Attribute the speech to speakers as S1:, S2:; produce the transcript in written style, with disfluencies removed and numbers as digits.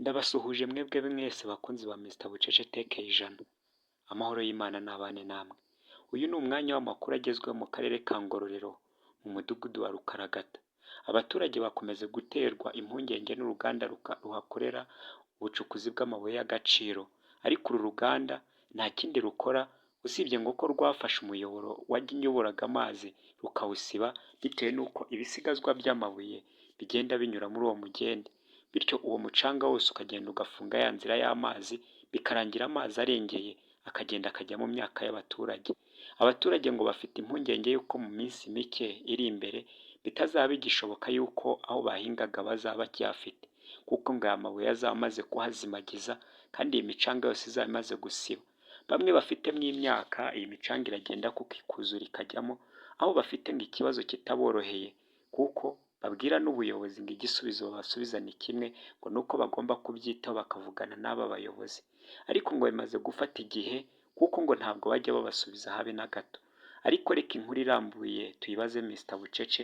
S1: Ndabasuhuje mwebwe mwese bakunzi ba Mr Bucece Tech ijana. Amahoro y'Imana nabane namwe. Uyu ni umwanya w'amakuru agezweho mu karere ka Ngororero mu mudugudu wa Rukaragata. Abaturage bakomeze guterwa impungenge n'uruganda ruhakorera ubucukuzi bw'amabuye y'agaciro. Ariko uru ruganda nta kindi rukora usibye ngo ko rwafashe umuyoboro wanyuburaga amazi rukawusiba bitewe n'uko ibisigazwa by'amabuye bigenda binyura muri uwo mugende. Bityo uwo mucanga wose ukagenda ugafunga ya nzira y'amazi bikarangira amazi arengeye akagenda akajya mu myaka y'abaturage. Abaturage ngo bafite impungenge y'uko mu minsi mike iri imbere bitazaba bigishoboka y'uko aho bahingaga bazaba bacyafite, kuko ngo aya mabuye azaba amaze kuhazimagiza kandi iyi micanga yose izaba imaze gusiba. Bamwe bafitemo imyaka iyi micanga iragenda kuko ikuzura ikajyamo, aho bafite ngo ikibazo kitaboroheye kuko babwira n'ubuyobozi ngo igisubizo babasubiza ni kimwe, ngo nuko bagomba kubyitaho bakavugana n'aba bayobozi. Ariko ngo bimaze gufata igihe kuko ngo ntabwo bajya babasubiza habe na gato. Ariko reka inkuru irambuye tuyibaze Mr Bucece